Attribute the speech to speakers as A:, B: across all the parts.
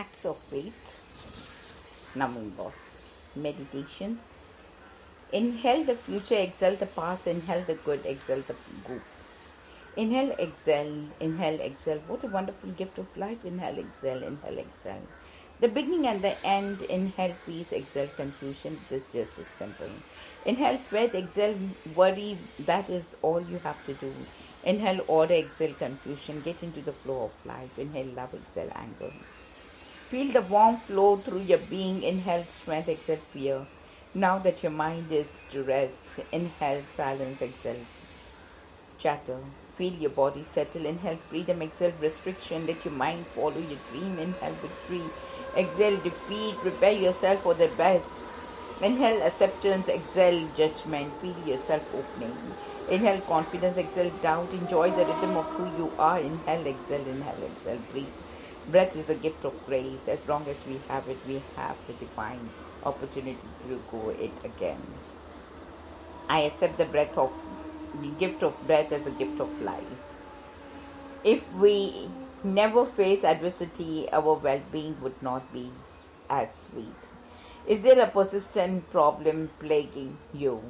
A: acts of faith, numbing God, meditations. Inhale the future, exhale the past, inhale the good, exhale the good. Inhale, exhale, exhale. What a wonderful gift of life. Inhale, exhale, inhale, exhale. The beginning and the end. Inhale, peace, exhale, confusion. It is just as simple. Inhale, faith, exhale, worry. That is all you have to do. Inhale, order, exhale, confusion. Get into the flow of life. Inhale, love, exhale, anger. Feel the warm flow through your being. Inhale, strength, exhale, fear. Now that your mind is to rest, inhale, silence, exhale, chatter. Feel your body settle. Inhale, freedom. Exhale, restriction. Let your mind follow your dream. Inhale, victory. Exhale, defeat. Prepare yourself for the best. Inhale, acceptance. Exhale, judgment. Feel yourself opening. Inhale, confidence. Exhale, doubt. Enjoy the rhythm of who you are. Inhale, exhale, breathe. Breath is a gift of grace. As long as we have it, we have the divine opportunity to go it again. I accept the gift of breath as a gift of life. If we never face adversity, our well-being would not be as sweet. Is there a persistent problem plaguing you?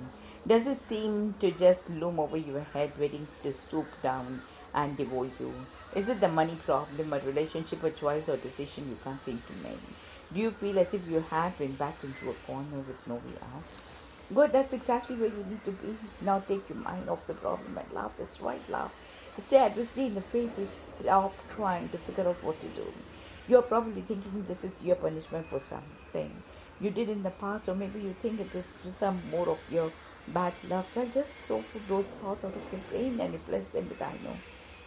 A: Does it seem to just loom over your head, waiting to swoop down and devour you? Is it the money problem, a relationship, a choice or decision you can't seem to make? Do you feel as if you have been backed into a corner with no way out? Good, that's exactly where you need to be. Now take your mind off the problem and laugh. That's right, laugh. Stare adversely in the face is stop trying to figure out what to do. You're probably thinking this is your punishment for something you did in the past, or maybe you think it is some more of your bad luck. Well, just throw those thoughts out of your brain and replace them with I know.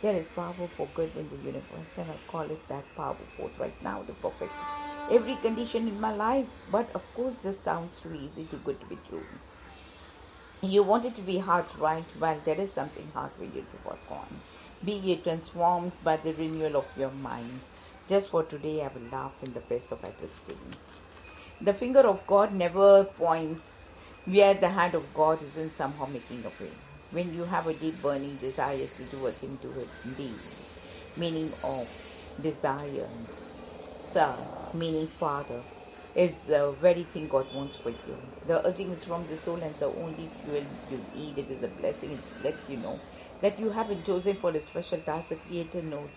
A: There is power for good in the universe, and I call it that power force right now, the perfect every condition in my life. But of course, this sounds too easy, too good to be true. You want it to be hard, right? Well, there is something hard for you to work on. Be ye transformed by the renewal of your mind. Just for today, I will laugh in the face of adversity. The finger of God never points where the hand of God isn't somehow making a way. When you have a deep burning desire to do a thing, do it indeed. Meaning of desire, Son, meaning Father, is the very thing God wants for you. The urging is from the soul, and the only fuel you need. It is a blessing. It lets you know that you have been chosen for a special task. The Creator knows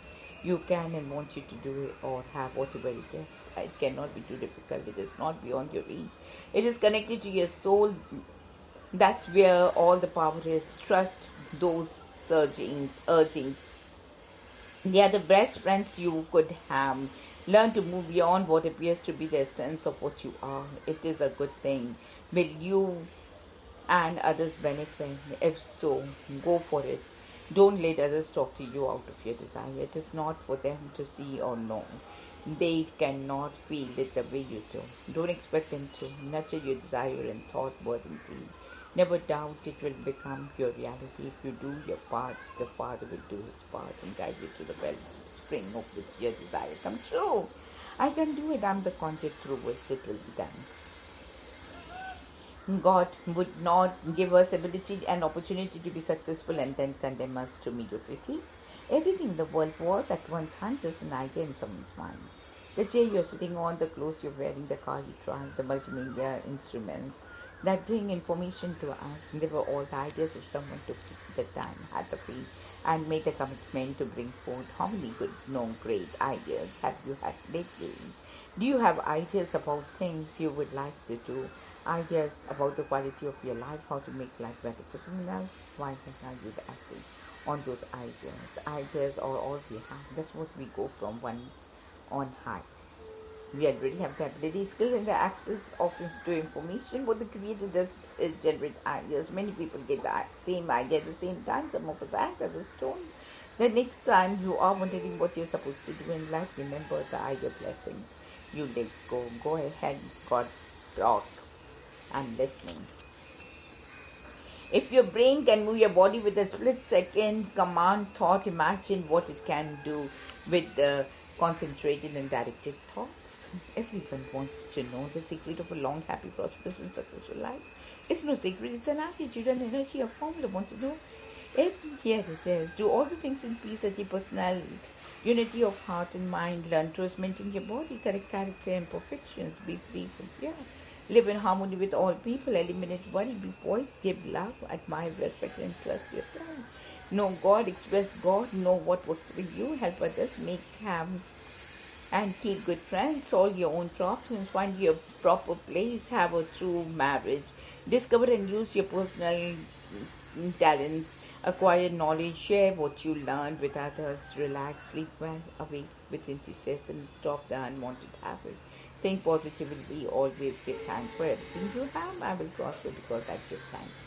A: you can and wants you to do it or have whatever it is. It cannot be too difficult. It is not beyond your reach. It is connected to your soul. That's where all the power is. Trust those urgings. They are the best friends you could have. Learn to move beyond what appears to be the essence of what you are. It is a good thing. Will you and others benefit? If so, go for it. Don't let others talk to you out of your desire. It is not for them to see or know. They cannot feel it the way you do. Don't expect them to. Nurture your desire and thought, word and deed. Never doubt it will become your reality. If you do your part, the Father will do His part and guide you to the wellspring of which your desire come true. I can do it. I'm the conduit through which it will be done. God would not give us ability and opportunity to be successful and then condemn us to mediocrity. Everything in the world was at one time just an idea in someone's mind. The chair you're sitting on, the clothes you're wearing, the car you drive, the multimedia instruments that bring information to us. They were all the ideas if someone took the time, had the faith, and made a commitment to bring forth. How many good, great ideas have you had lately? Do you have ideas about things you would like to do? Ideas about the quality of your life, how to make life better for someone else? Why can't you be acting on those ideas? Ideas are all we have. That's what we go from one on high. We already have the ability, skill, and the access to information. What the Creator does is generate ideas. Many people get the same idea at the same time. Some of us act, others don't. The next time you are wondering what you're supposed to do in life, remember the idea blessings. You let go. Go ahead. God talk. I'm listening. If your brain can move your body with a split second command thought, imagine what it can do with the concentrated and directed thoughts. Everyone wants to know the secret of a long, happy, prosperous and successful life. It's no secret, it's an attitude, an energy, a formula. Want to know? Here it is. Do all the things in peace, achieve personal Unity of heart and mind. Learn to maintain your body, correct character and perfections. Be free from fear. Live in harmony with all people. Eliminate worry. Be poised. Give love. Admire, respect, and trust yourself. Know God. Express God. Know what works for you. Help others. Make and keep good friends. Solve your own problems. Find your proper place. Have a true marriage. Discover and use your personal talents. Acquire knowledge. Share what you learned with others. Relax. Sleep well. Awake with enthusiasm. Stop the unwanted habits. Think positively. Always give thanks for everything you have. I will prosper because I give thanks.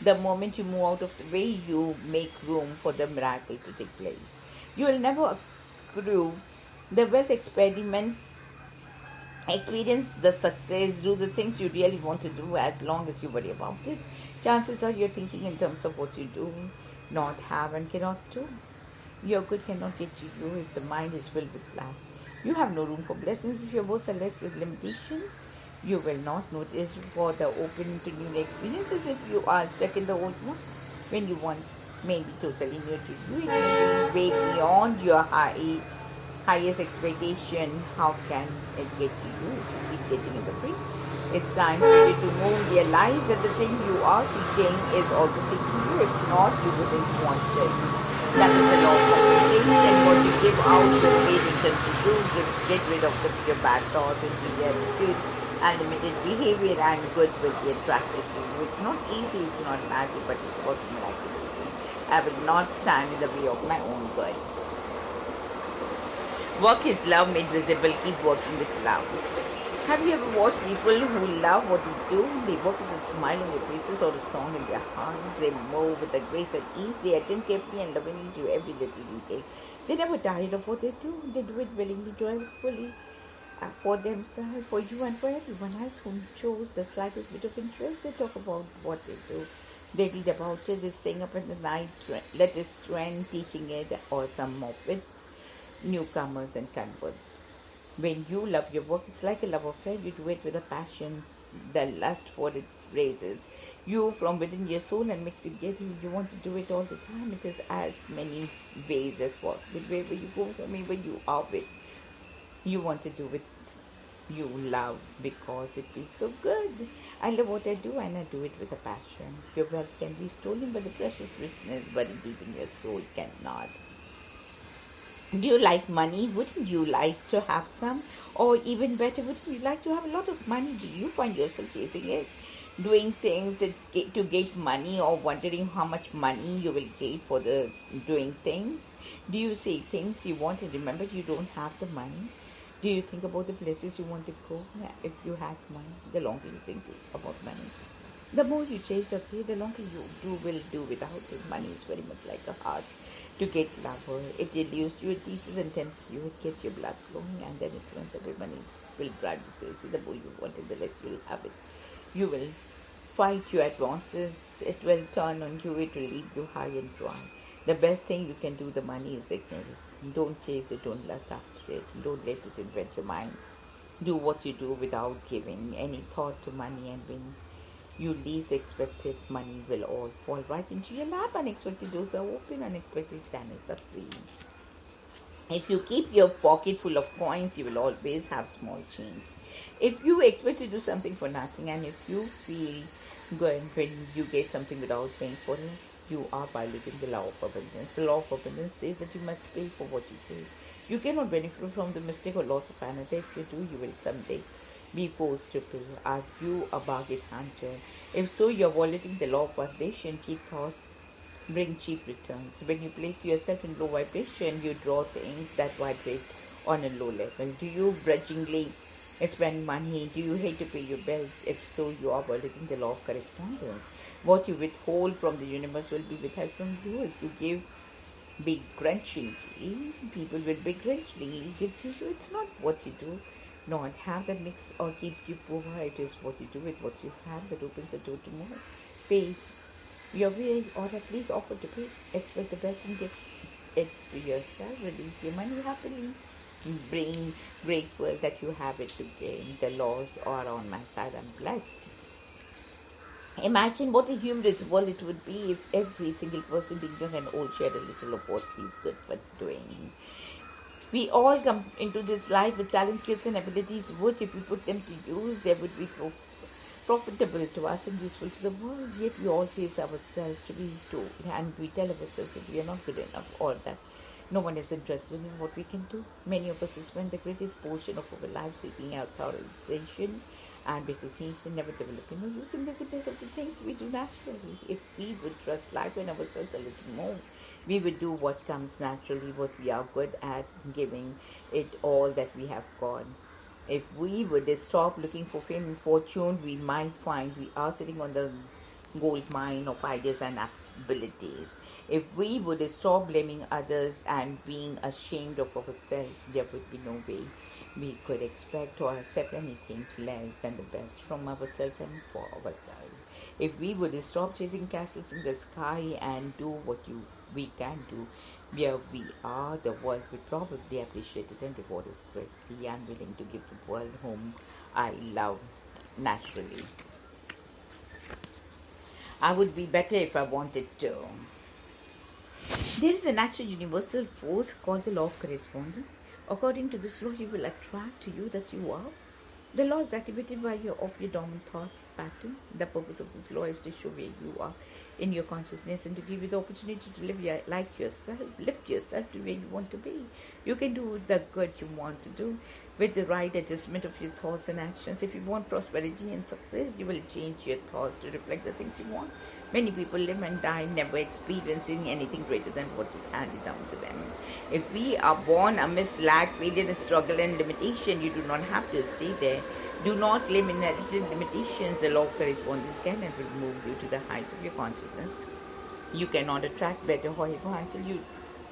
A: The moment you move out of the way, you make room for the miracle to take place. You will never accrue the wealth experiment. Experience the success, do the things you really want to do as long as you worry about it. Chances are you're thinking in terms of what you do, not have, and cannot do. Your good cannot get to you if the mind is filled with lack. You have no room for blessings if your words are less with limitation. You will not notice for the open to new experiences if you are stuck in the old one. When you want may be totally new to you, it may be way beyond your highest expectation. How can it get to you if you keep getting in the way? It's time for you to move, realize that the thing you are seeking is also seeking you. If not, you wouldn't want it. That is the law of communication, and what you give out will be returned to you. Get rid of your bad thoughts and your attitudes and limited behavior, and good will be attracted to you. It's not easy, it's not magic, but it's works miraculously. I will not stand in the way of my own good. Work is love made visible. Keep working with love. Have you ever watched people who love what they do? They work with a smile on their faces or a song in their hearts. They move with a grace and ease. They attend carefully and lovingly to every little detail. They never tired of what they do. They do it willingly, joyfully, for themselves, for you, and for everyone else who shows the slightest bit of interest. They talk about what they do. They read about it. They're staying up in the night, latest trend, teaching it, or some of it, newcomers and converts. When you love your work, it's like a love affair. You do it with a passion. The lust for it raises you from within your soul and makes you giddy. You want to do it all the time. It is as many ways as possible. Wherever you go, wherever you are with, you want to do it. You love because it feels so good. I love what I do and I do it with a passion. Your wealth can be stolen, but the precious richness buried deep in your soul cannot. Do you like money? Wouldn't you like to have some? Or even better, wouldn't you like to have a lot of money? Do you find yourself chasing it? Doing things to get money, or wondering how much money you will get for the doing things? Do you say things you want and remember you don't have the money? Do you think about the places you want to go if you had money? The longer you think about money, the more you chase after, the longer you will do without it. Money is very much like a heart to get lover. It deludes you, it teaches and tempts you, it gets your blood flowing, and then it turns everyone will drive you crazy. The more you want it, the less you will have it. You will fight your advances, it will turn on you, it will leave you high and dry. The best thing you can do, the money, is ignore it. Don't chase it, don't lust after it, don't let it invent your mind. Do what you do without giving any thought to money, and when you least expect it, money will all fall right into your lap. Unexpected doors are open, unexpected channels are free. If you keep your pocket full of coins, you will always have small change. If you expect to do something for nothing, and if you feel good when you get something without paying for it, you are violating the law of abundance. The law of abundance says that you must pay for what you pay. You cannot benefit from the mistake or loss of another. If you do, you will someday be forced to pay. Are you a bargain hunter? If so, you are violating the law of vibration. Cheap thoughts bring cheap returns. When you place yourself in low vibration, you draw things that vibrate on a low level. Do you grudgingly spend money? Do you hate to pay your bills? If so, you are violating the law of correspondence. What you withhold from the universe will be withheld from you. If you give begrudgingly, people will begrudgingly give to you. It's not what you do, not have that makes or keeps you poor. It is what you do with what you have that opens the door to more. Pay your way, or at least offer to pay. Expect the best and give it to yourself. Release your money happily. Being grateful that you have it to gain. The laws are on my side. I'm blessed. Imagine what a humorous world it would be if every single person, being young and old, shared a little of what he's good for doing. We all come into this life with talents, skills, and abilities, which, if we put them to use, they would be profitable to us and useful to the world. Yet we all face ourselves to be told, and we tell ourselves that we are not good enough, or that no one is interested in what we can do. Many of us spend the greatest portion of our life seeking out authorization and recognition, never developing or using the goodness of the things we do naturally. If we would trust life and ourselves a little more, we would do what comes naturally, what we are good at, giving it all that we have got. If we would stop looking for fame and fortune, we might find we are sitting on the gold mine of ideas and abilities. If we would stop blaming others and being ashamed of ourselves, there would be no way we could expect or accept anything less than the best from ourselves and for ourselves. If we would stop chasing castles in the sky and do what we can do where we are, the world would probably appreciate it and reward us greatly. I'm willing to give the world whom I love naturally. I would be better if I wanted to. There is a natural universal force called the law of correspondence. According to this law, you will attract to you that you are. The law is activated by your dormant thought pattern. The purpose of this law is to show where you are in your consciousness and to give you the opportunity to live like yourself, lift yourself to where you want to be. You can do the good you want to do with the right adjustment of your thoughts and actions. If you want prosperity and success, you will change your thoughts to reflect the things you want. Many people live and die never experiencing anything greater than what is handed down to them. If we are born amidst lack, failure, and struggle and limitation, you do not have to stay there. Do not live in inherited limitations. The law of correspondence can and will move you to the heights of your consciousness. You cannot attract better, however, until you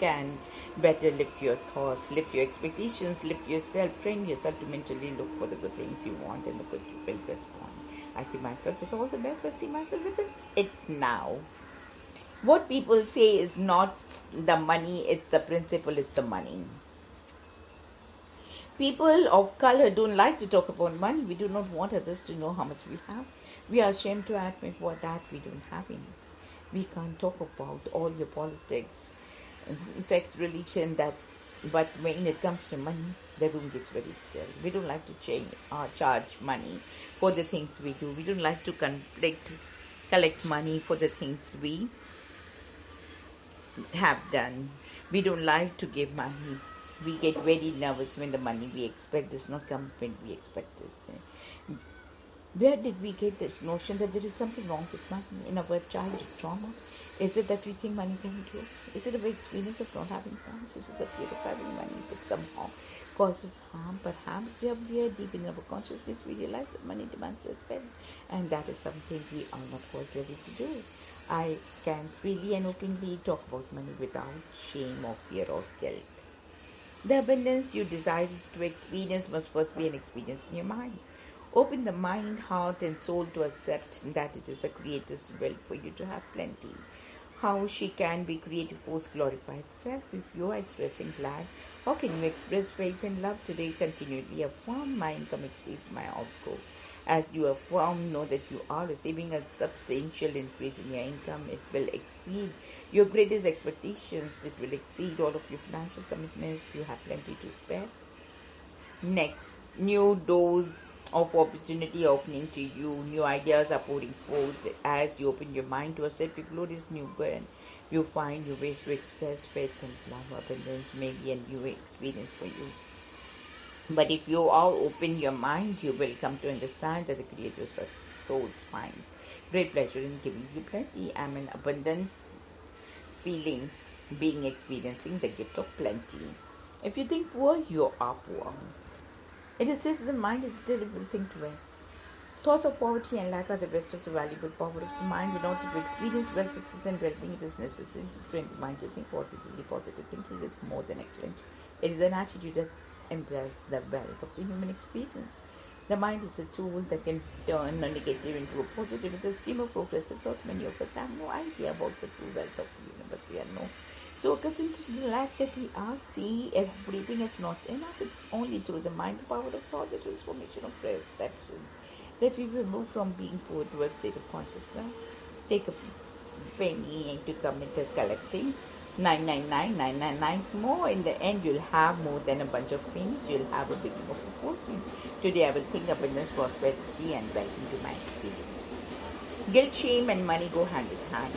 A: can better lift your thoughts, lift your expectations, lift yourself, train yourself to mentally look for the good things you want and the good you will respond. I see myself with all the best. I see myself with it now. What people say is not the money, it's the principle, it's the money. People of color don't like to talk about money. We do not want others to know how much we have. We are ashamed to admit that we don't have any. We can't talk about all your politics, sex, religion, but when it comes to money, the room gets very still. We don't like to charge money for the things we do. We don't like to collect money for the things we have done. We don't like to give money. We get very nervous when the money we expect does not come when we expect it. Where did we get this notion that there is something wrong with money in our childhood trauma? Is it that we think money can do? Is it our experience of not having funds? Is it the fear of having money that somehow causes harm? Perhaps we are deep in our consciousness, we realize that money demands respect, and that is something we are not quite ready to do. I can freely and openly talk about money without shame or fear or guilt. The abundance you desire to experience must first be an experience in your mind. Open the mind, heart, and soul to accept that it is a Creator's will for you to have plenty. How she can be creative force glorify itself? If you are expressing glad, how can you express faith and love today continually? Affirm, my income exceeds my outgo. As you affirm, know that you are receiving a substantial increase in your income. It will exceed your greatest expectations. It will exceed all of your financial commitments. You have plenty to spare. Next, new doors of opportunity opening to you. New ideas are pouring forth as you open your mind to accept your glorious new good. You find new ways to express faith and love. Abundance may be a new experience for you. But if you are open your mind, you will come to understand that the Creator's source finds great pleasure in giving you plenty. I'm an abundant feeling, experiencing the gift of plenty. If you think poor, you are poor. It is said that the mind is a terrible thing to waste. Thoughts of poverty and lack are the best of the valuable power of the mind. In order to experience wealth, success, and well-being, it is necessary to train the mind to think positively. Positive thinking is more than excellent. It is an attitude that embraces the wealth of the human experience. The mind is a tool that can turn a negative into a positive. It's a scheme of progressive thoughts. Many of us have no idea about the true wealth of the universe. We are so accustomed to the lack that we see everything as not enough. It's only through the mind, the power of thought, the transformation of perceptions, that we will move from being poor to a state of consciousness. Take a penny and to come into collecting. 999 more. In the end, you'll have more than a bunch of pennies. You'll have a beginning of a fortune. Today, I will think abundance, prosperity, and welcome to my experience. Guilt, shame, and money go hand in hand.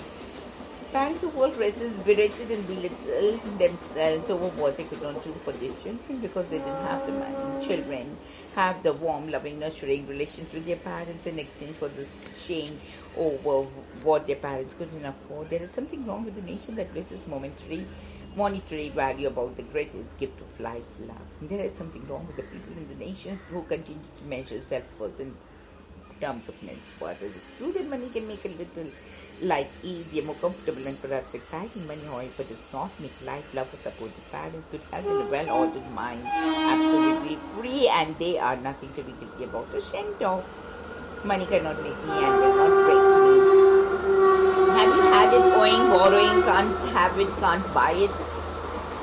A: Parents of all races berated and belittled themselves over what they could not do for their children because they didn't have the money. Children have the warm, loving, nurturing relations with their parents in exchange for the shame over what their parents couldn't afford. There is something wrong with the nation that places monetary value about the greatest gift of life, love. There is something wrong with the people in the nations who continue to measure self-worth in terms of net worth. It is true that money can make a little life easier, more comfortable, and perhaps exciting. Money, however, does not make life, love, or support the parents, good health, and a well-ordered mind absolutely free, and they are nothing to be guilty about or ashamed of. Money cannot make me and will not break me. Have you had it owing, borrowing, can't have it, can't buy it?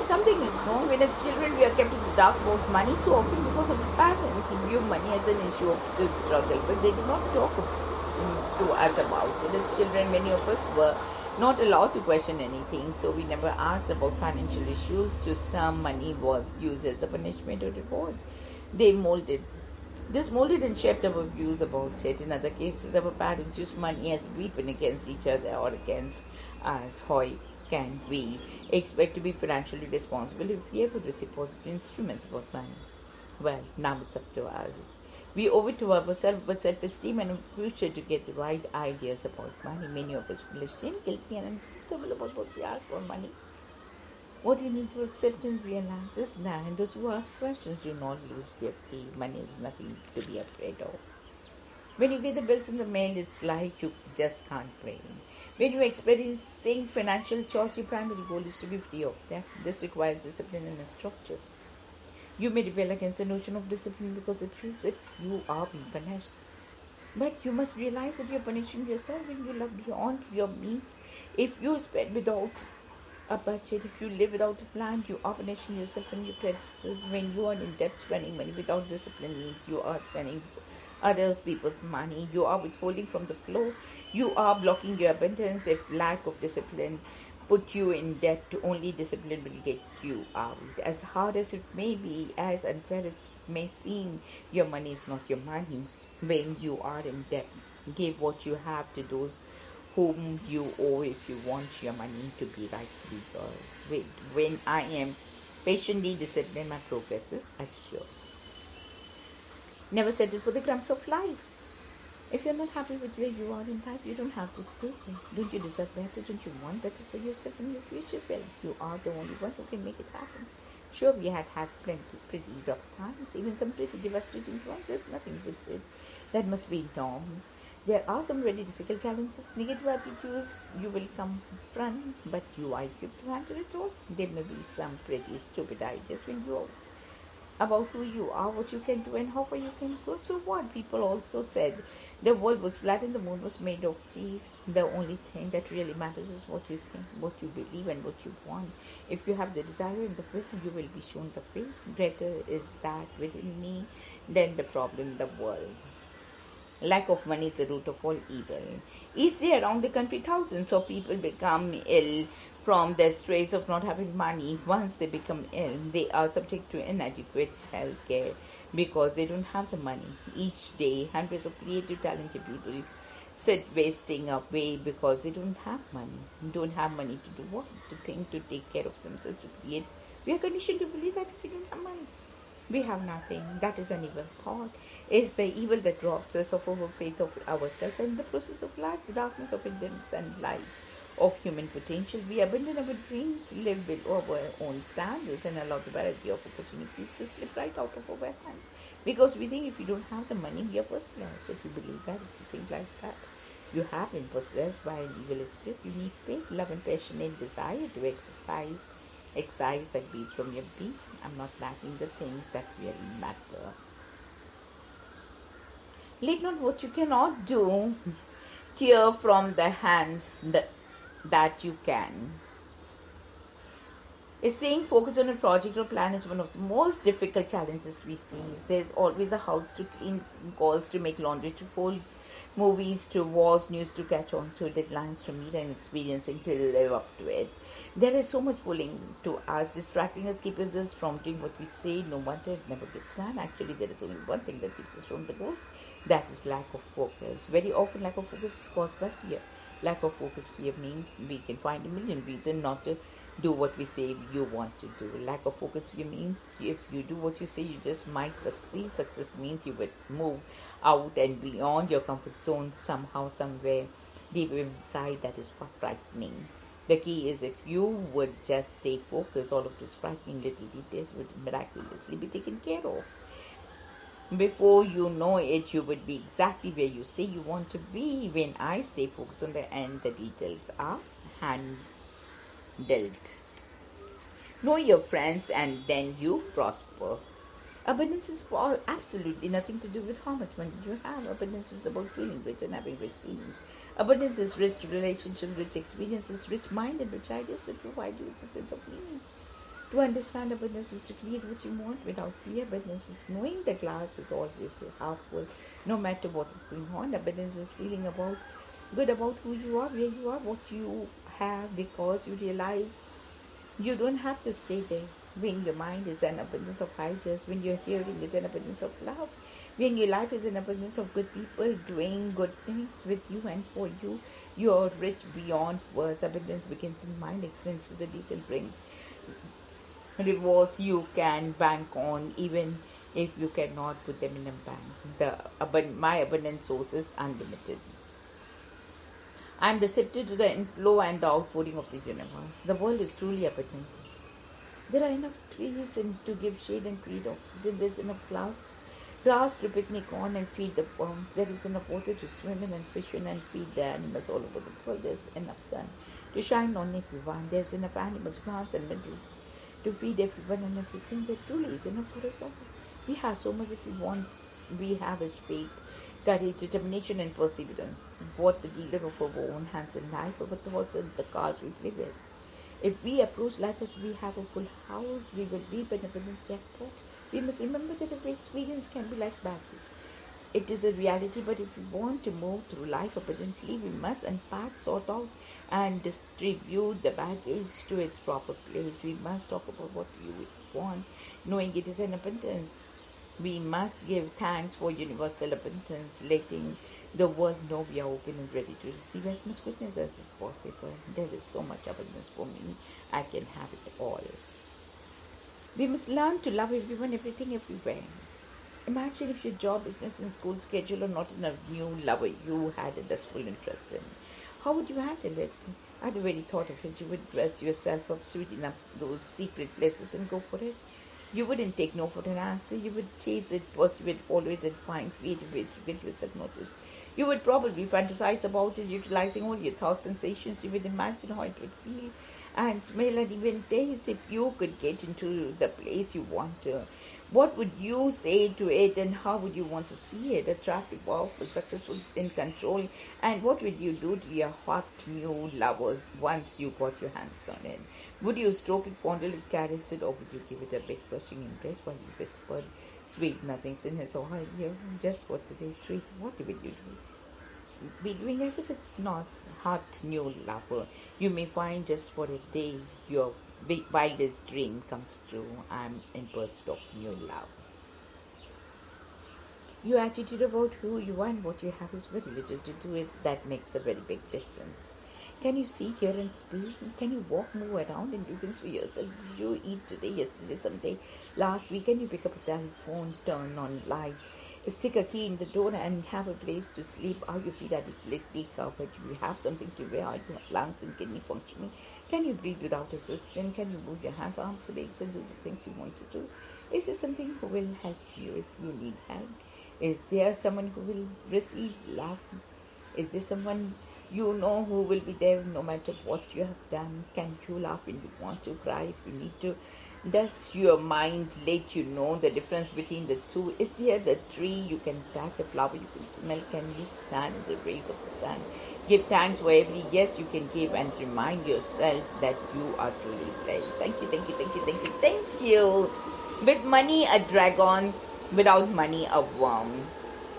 A: Something is wrong. When as children we are kept in the dark about money so often because of the parents view money as an issue of struggle, but they do not talk to us about it. As children, many of us were not allowed to question anything, so we never asked about financial issues. To some, money was used as a punishment or reward. This molded and shaped our views about it. In other cases, our parents used money as a weapon against each other or against us. How can we expect to be financially responsible if we ever receive positive instruments about money? Well, now it's up to us. We owe it to ourselves, our self-esteem, and our future to get the right ideas about money. Many of us feel ashamed, guilty, and uncomfortable about what we ask for money. What you need to accept and realize is that those who ask questions do not lose their faith. Money is nothing to be afraid of. When you get the bills in the mail, it's like you just can't pray. When you're experiencing financial chores, your primary goal is to be free of them. This requires discipline and structure. You may rebel against the notion of discipline because it feels if you are being punished. But you must realize that you're punishing yourself when you love beyond your means. If you spend without a budget, if you live without a plan, you are punishing yourself and your creditors. When you are in debt, spending money without discipline means you are spending other people's money. You are withholding from the flow. You are blocking your abundance. If lack of discipline put you in debt, only discipline will get you out. As hard as it may be, as unfair as it may seem, your money is not your money. When you are in debt, give what you have to those whom you owe if you want your money to be rightfully yours. When I am patiently disciplined, my progress is assured. Never settle for the crumbs of life. If you're not happy with where you are in life, you don't have to stay there. Don't you deserve better? Don't you want better for yourself and your future? Well, you are the only one who can make it happen. Sure, we had pretty rough times, even some pretty devastating ones. There's nothing to say. That must be normal. There are some very difficult challenges, negative attitudes you will confront, but you are equipped to handle it all. There may be some pretty stupid ideas when you about who you are, what you can do, and how far you can go. So what? People also said the world was flat and the moon was made of cheese. The only thing that really matters is what you think, what you believe, and what you want. If you have the desire and the will, you will be shown the way. Greater is that within me than the problem in the world. Lack of money is the root of all evil. Each day around the country, thousands of people become ill from the stress of not having money. Once they become ill, they are subject to inadequate health care because they don't have the money. Each day, hundreds of creative, talented people sit wasting away because they don't have money. Don't have money to do what? To think, to take care of themselves, to create. We are conditioned to believe that if we don't have money, we have nothing. That is an evil thought. It's the evil that robs us of our faith of ourselves and the process of life, the darkness of ignorance and light of human potential. We abandon our dreams, live below our own standards, and allow the variety of opportunities to slip right out of our hands. Because we think if we don't have the money, we are worthless. If you believe that, if you think like that, you have been possessed by an evil spirit. You need faith, love, and passionate desire to excise that beast from your being. I'm not lacking the things that really matter. Let not what you cannot do tear from the hands that you can. Staying focused on a project or plan is one of the most difficult challenges we face. There's always a house to clean, calls to make laundry, to fold movies to wars, news to catch on to, deadlines to meet, and experiencing to live up to it. There is so much pulling to us, distracting us, keeping us from doing what we say. No wonder it never gets done. Actually, there is only one thing that keeps us from the goals, that is lack of focus. Very often, lack of focus is caused by fear. Lack of focus fear means we can find a million reasons not to do what we say you want to do. Lack of focus fear means if you do what you say, you just might succeed. Success means you would move out and beyond your comfort zone somehow, somewhere deep inside. That is frightening. The key is if you would just stay focused, all of those frightening little details would miraculously be taken care of. Before you know it, you would be exactly where you say you want to be. When I stay focused on the end, the details are handled. Know your friends and then you prosper. Abundance is for absolutely nothing to do with how much money you have. Abundance is about feeling rich and having rich feelings. Abundance is rich relationships, rich experiences, rich mind, and rich ideas that provide you with a sense of meaning. To understand abundance is to create what you want without fear. Abundance is knowing the glass is always half full, no matter what is going on. Abundance is feeling good about who you are, where you are, what you have, because you realize you don't have to stay there. When your mind is an abundance of ideas, when your hearing is an abundance of love, when your life is an abundance of good people doing good things with you and for you, you are rich beyond words. Abundance begins in mind, extends to the decent brings rewards you can bank on, even if you cannot put them in a bank. My abundant source is unlimited. I am receptive to the inflow and the outpouring of the universe. The world is truly abundant. There are enough trees to give shade and create oxygen. There is enough grass to picnic on and feed the worms. There is enough water to swim in and fish in and feed the animals all over the world. There is enough sun to shine on everyone. There is enough animals, plants and minerals to feed everyone and everything. There truly is enough for us all. We have so much if we want. We have is faith, courage, determination and perseverance. What the dealer of our own hands in life, our thoughts and the cars we play with. If we approach life as we have a full house, we will be benevolent jackpot. We must remember that every experience can be like battle. It is a reality, but if we want to move through life abundantly, we must unpack, sort out, and distribute the baggage to its proper place. We must talk about what we want, knowing it is an abundance. We must give thanks for universal abundance, letting the world know we are open and ready to receive as much goodness as is possible. There is so much abundance for me. I can have it all. We must learn to love everyone, everything, everywhere. Imagine if your job, business, and school schedule are not in a new lover you had a desperate interest in. How would you handle it? At the very thought of it, you would dress yourself up, sweeten up those secret places and go for it. You wouldn't take no for an answer. You would chase it, pursue it, follow it, and find creative ways to get yourself noticed. You would probably fantasize about it, utilizing all your thoughts and sensations. You would imagine how it would feel and smell and even taste if you could get into the place you want to. What would you say to it and how would you want to see it? Attractive, powerful, successful, in control. And what would you do to your hot new lovers once you got your hands on it? Would you stroke it, fondle it, caress it, or would you give it a big flushing embrace while you whispered sweet nothings in his ear just for today's treat? What would you do? Be doing as if it's not hot new lover. You may find just for a day your wildest dream comes true. I'm in pursuit of new love. Your attitude about who you are and what you have is very little to do with that makes a very big difference. Can you see, hear and speak? Can you walk, move around and do things for yourself? Did you eat today, yesterday, someday, last week? Can you pick up a telephone, turn on light, stick a key in the door and have a place to sleep? Are your feet adequately covered? Do you have something to wear? Are your lungs and kidney functioning? Can you breathe without assistance? Can you move your hands, arms, legs and do the things you want to do? Is there something who will help you if you need help? Is there someone who will receive love? Is there someone you know who will be there no matter what you have done? Can you laugh when you want to, cry if you need to? Does your mind let you know the difference between the two? Is there the tree you can touch, a flower you can smell? Can you stand in the rays of the sun? Give thanks for every yes you can give and remind yourself that you are truly blessed. Thank you, thank you, thank you, thank you, thank you. With money, a dragon. Without money, a worm.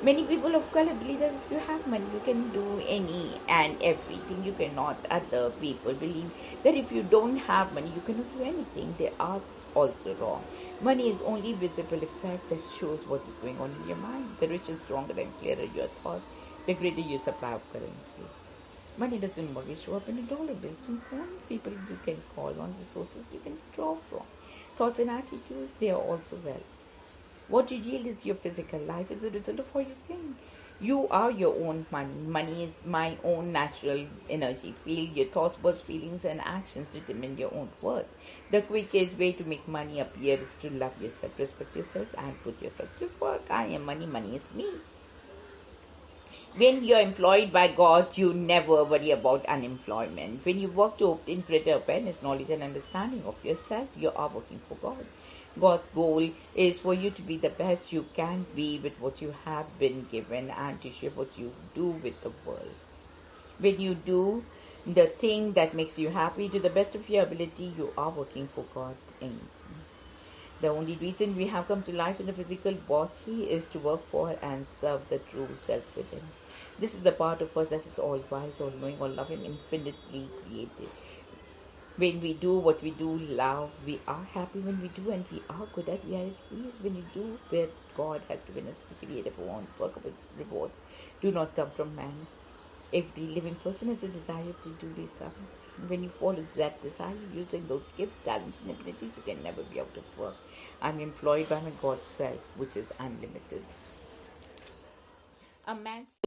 A: Many people of color believe that if you have money, you can do any and everything. You cannot. Other people believe that if you don't have money, you cannot do anything. They are also wrong. Money is only visible effect that shows what is going on in your mind. The richer, stronger, and clearer your thoughts, the greater your supply of currency. Money doesn't always show up in a dollar bill. It's important people you can call on, resources you can draw from. Thoughts and attitudes, they are also well. What you yield is your physical life is the result of how you think. You are your own money. Money is my own natural energy field. Your thoughts, words, feelings, and actions determine your own worth. The quickest way to make money appear is to love yourself, respect yourself, and put yourself to work. I am money, money is me. When you're employed by God, you never worry about unemployment. When you work to obtain greater awareness, knowledge, and understanding of yourself, you are working for God. God's goal is for you to be the best you can be with what you have been given and to share what you do with the world. When you do the thing that makes you happy to the best of your ability, you are working for God. The only reason we have come to life in the physical body is to work for and serve the true self within. This is the part of us that is all wise, all knowing, all loving, infinitely created. When we do what we do, love, we are happy when we do, and we are good at, we are at peace when you do where God has given us the creative own work of its rewards do not come from man. Every living person has a desire to do this. When you follow that desire, using those gifts, talents, and abilities, you can never be out of work. I'm employed by my God self, which is unlimited. A man's